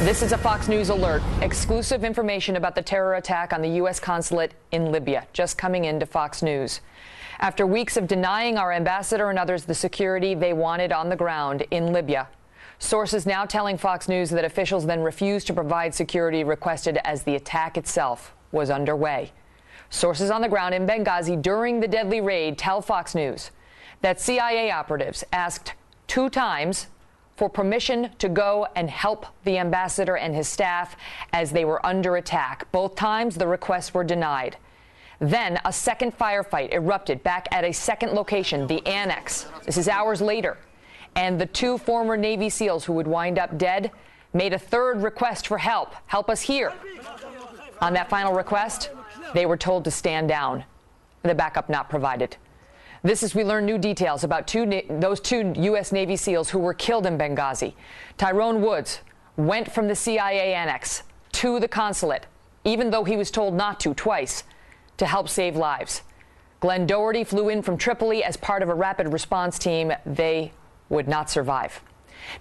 This is a Fox News alert. Exclusive information about the terror attack on the U.S. consulate in Libya just coming into Fox News. After weeks of denying our ambassador and others the security they wanted on the ground in Libya, sources now telling Fox News that officials then refused to provide security requested as the attack itself was underway. Sources on the ground in Benghazi during the deadly raid tell Fox News that CIA operatives asked 2 times for permission to go and help the ambassador and his staff as they were under attack. Both times the requests were denied. Then a second firefight erupted back at a second location, the annex. This is hours later. And the 2 former Navy SEALs who would wind up dead made a third request for help. Help us here. On that final request, they were told to stand down. The backup not provided. This is we learn new details about those 2 U.S. Navy SEALs who were killed in Benghazi. Tyrone Woods went from the CIA annex to the consulate, even though he was told not to twice, to help save lives. Glenn Doherty flew in from Tripoli as part of a rapid response team. They would not survive.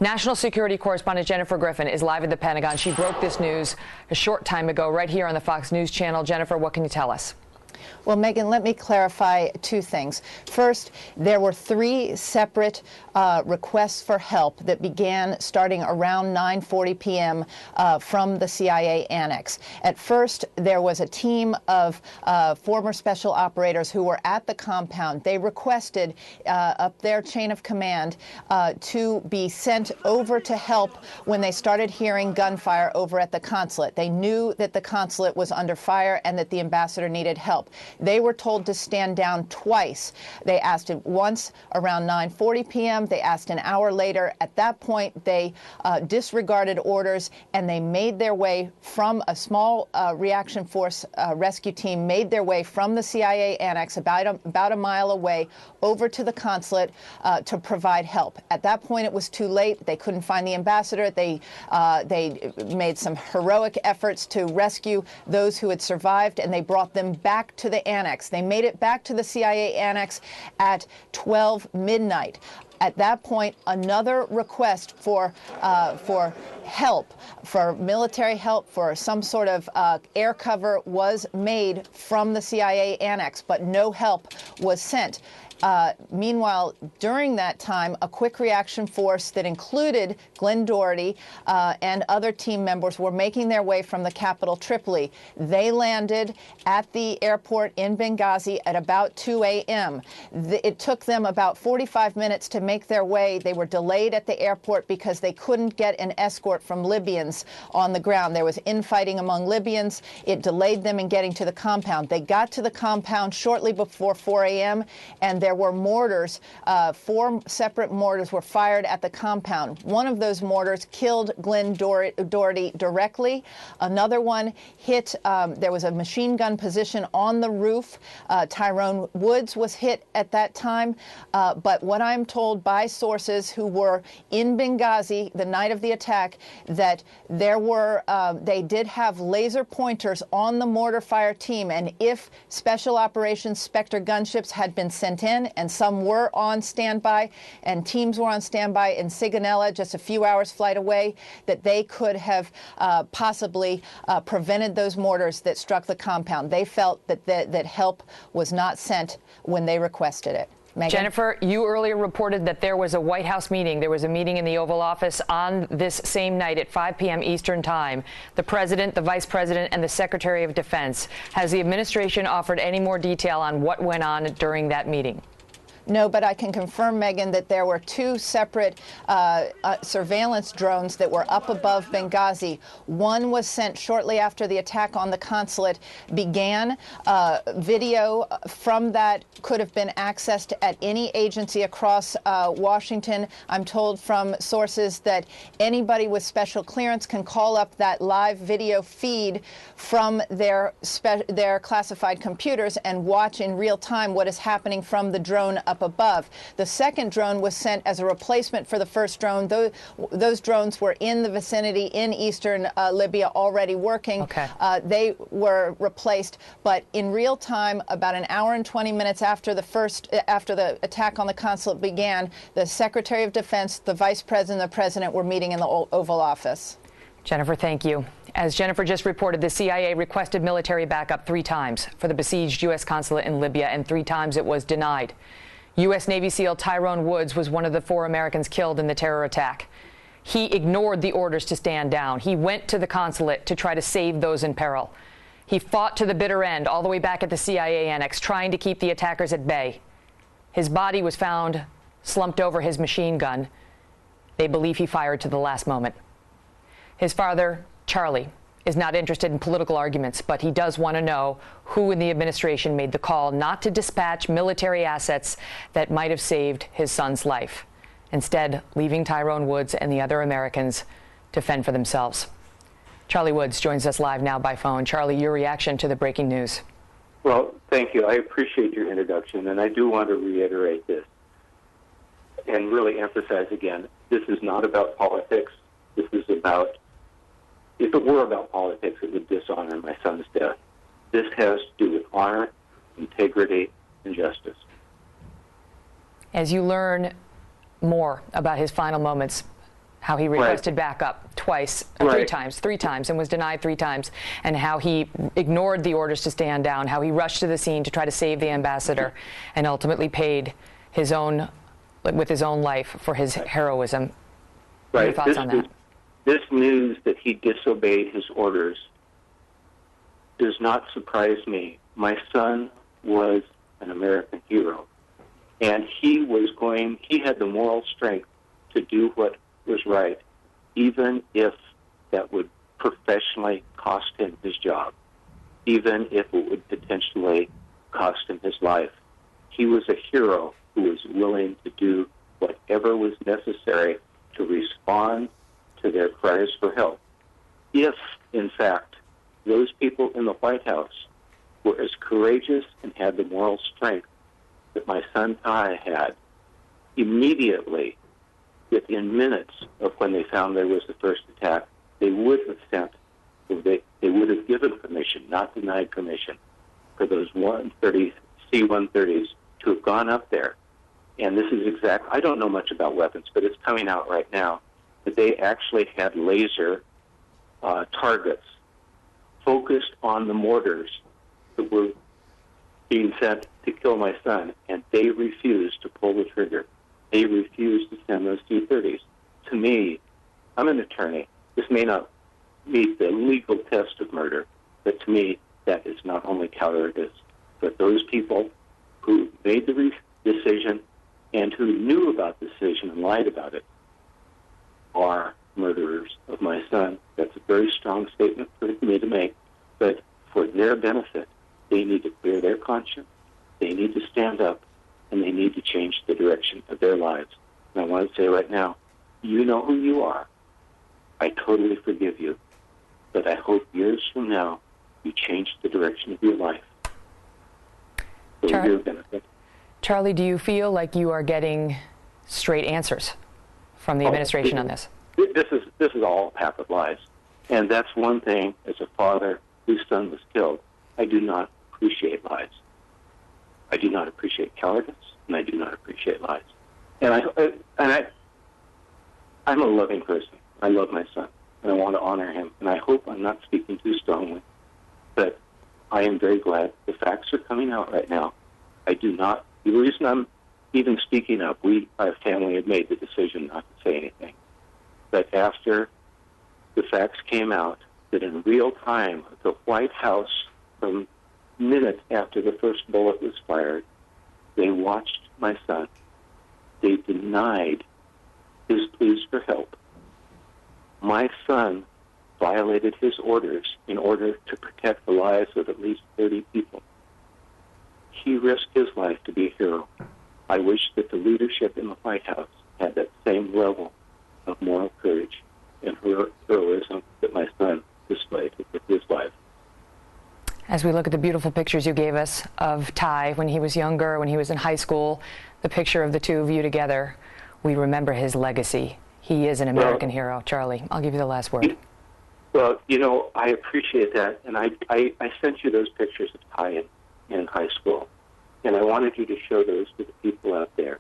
National security correspondent Jennifer Griffin is live at the Pentagon. She broke this news a short time ago right here on the Fox News channel. Jennifer, what can you tell us? Well, Megan, let me clarify 2 things. First, there were 3 separate requests for help that began starting around 9:40 p.m. From the CIA annex. At first, there was a team of former special operators who were at the compound. They requested up their chain of command to be sent over to help when they started hearing gunfire over at the consulate. They knew that the consulate was under fire and that the ambassador needed help. They were told to stand down twice. They asked it once around 9:40 p.m. They asked an hour later. At that point, they disregarded orders and they made their way from a small reaction force rescue team, made their way from the CIA annex about a mile away over to the consulate to provide help. At that point, it was too late. They couldn't find the ambassador. They made some heroic efforts to rescue those who had survived, and they brought them back to the annex. They made it back to the CIA annex at 12 midnight. At that point, another request for help, for military help, for some sort of air cover was made from the CIA annex, but no help was sent. Meanwhile, during that time, a quick reaction force that included Glenn Doherty and other team members were making their way from the capital, Tripoli. They landed at the airport in Benghazi at about 2 a.m. It took them about 45 minutes to make their way. They were delayed at the airport because they couldn't get an escort from Libyans on the ground. There was infighting among Libyans. It delayed them in getting to the compound. They got to the compound shortly before 4 a.m., and there were mortars. 4 separate mortars were fired at the compound. One of those mortars killed Glenn Doherty directly. Another one hit, there was a machine gun position on the roof. Tyrone Woods was hit at that time. But what I'm told by sources who were in Benghazi the night of the attack, that there were, they did have laser pointers on the mortar fire team. And if Special Operations Spectre gunships had been sent in, and some were on standby, and teams were on standby in Sigonella, just a few hours flight away, that they could have possibly prevented those mortars that struck the compound. They felt that help was not sent when they requested it. Megan? Jennifer, you earlier reported that there was a White House meeting. There was a meeting in the Oval Office on this same night at 5 p.m. Eastern Time. The President, the Vice President, and the Secretary of Defense. Has the administration offered any more detail on what went on during that meeting? No, but I can confirm, Megan, that there were 2 separate surveillance drones that were up above Benghazi. One was sent shortly after the attack on the consulate began. Video from that could have been accessed at any agency across Washington. I'm told from sources that anybody with special clearance can call up that live video feed from their classified computers and watch in real time what is happening from the drone up above. The second drone was sent as a replacement for the first drone. Those drones were in the vicinity in eastern Libya already working. Okay. They were replaced, but in real time, about an hour and 20 minutes after the attack on the consulate began, the Secretary of Defense, the Vice President, and the President were meeting in the Oval Office. Jennifer, thank you. As Jennifer just reported, the CIA requested military backup 3 times for the besieged U.S. consulate in Libya, and 3 times it was denied. U.S. Navy SEAL Tyrone Woods was one of the 4 Americans killed in the terror attack. He ignored the orders to stand down. He went to the consulate to try to save those in peril. He fought to the bitter end, all the way back at the CIA annex, trying to keep the attackers at bay. His body was found slumped over his machine gun. They believe he fired to the last moment. His father, Charlie, is not interested in political arguments, but he does want to know who in the administration made the call not to dispatch military assets that might have saved his son's life, instead leaving Tyrone Woods and the other Americans to fend for themselves. Charlie Woods joins us live now by phone. Charlie, your reaction to the breaking news. Well, thank you. I appreciate your introduction, and I do want to reiterate this and really emphasize again, this is not about politics. This is about, if it were about politics, it would dishonor my son's death. This has to do with honor, integrity, and justice. As you learn more about his final moments, how he requested backup twice, 3 times, and was denied 3 times, and how he ignored the orders to stand down, how he rushed to the scene to try to save the ambassador, and ultimately paid with his own life for his heroism. What are your thoughts on that? This news that he disobeyed his orders does not surprise me. My son was an American hero, and he had the moral strength to do what was right, even if that would professionally cost him his job, even if it would potentially cost him his life. He was a hero who was willing to do whatever was necessary to respond to their cries for help. If, in fact, those people in the White House were as courageous and had the moral strength that my son Ty had, immediately, within minutes of when they found there was the first attack, they would have given permission, not denied permission, for those C-130s to have gone up there. And this is I don't know much about weapons, but it's coming out right now that they actually had laser targets focused on the mortars that were being sent to kill my son, and they refused to pull the trigger. They refused to send those C-30s. To me, I'm an attorney. This may not meet the legal test of murder, but to me, that is not only cowardice, but those people who made the decision and who knew about the decision and lied about it are murderers of my son. That's a very strong statement for me to make, but for their benefit, they need to clear their conscience, they need to stand up, and they need to change the direction of their lives. And I want to say right now, you know who you are. I totally forgive you, but I hope years from now you change the direction of your life for your benefit. Charlie, do you feel like you are getting straight answers from the administration on this? This is all a pack of lies. And that's one thing, as a father whose son was killed, I do not appreciate lies. I do not appreciate cowardice, and I do not appreciate lies. And I'm a loving person. I love my son, and I want to honor him. And I hope I'm not speaking too strongly, but I am very glad the facts are coming out right now. The reason I'm even speaking up, our family had made the decision not to say anything. But after the facts came out, that in real time, the White House, from minutes after the first bullet was fired, they watched my son. They denied his pleas for help. My son violated his orders in order to protect the lives of at least 30 people. He risked his life to be a hero. I wish that the leadership in the White House had that same level of moral courage and heroism that my son displayed with his life. As we look at the beautiful pictures you gave us of Ty when he was younger, when he was in high school, the picture of the two of you together, we remember his legacy. He is an American hero. Charlie, I'll give you the last word. Well, I appreciate that, and I sent you those pictures of Ty in high school, and I wanted you to show those to the people out there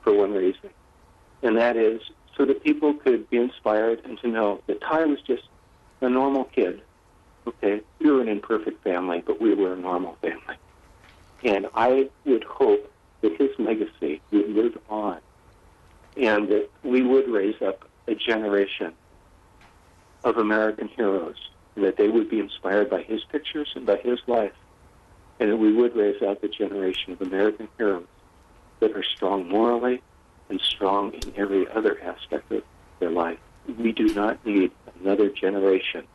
for one reason, and that is so that people could be inspired and to know that Ty was just a normal kid. Okay, we were an imperfect family, but we were a normal family. And I would hope that his legacy would live on and that we would raise up a generation of American heroes, and that they would be inspired by his pictures and by his life, and that we would raise up a generation of American heroes that are strong morally and strong in every other aspect of their life. We do not need another generation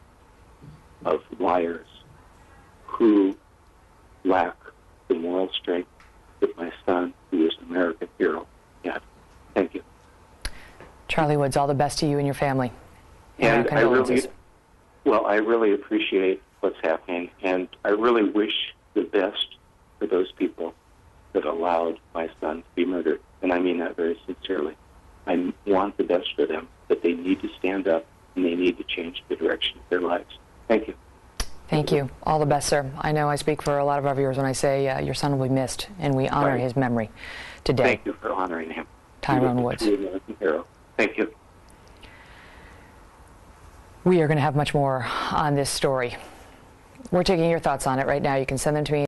of liars who lack the moral strength that my son, who is an American hero, had. Thank you. Charlie Woods, all the best to you and your family. And I really appreciate what's happening, and I really wish the best for those people that allowed my son to be murdered. And I mean that very sincerely. I want the best for them, but they need to stand up and they need to change the direction of their lives. Thank you. Thank you. All the best, sir. I know I speak for a lot of our viewers when I say your son will be missed, and we honor his memory today. Thank you for honoring him. Tyrone Woods. American hero. Thank you. We are going to have much more on this story. We're taking your thoughts on it right now. You can send them to me.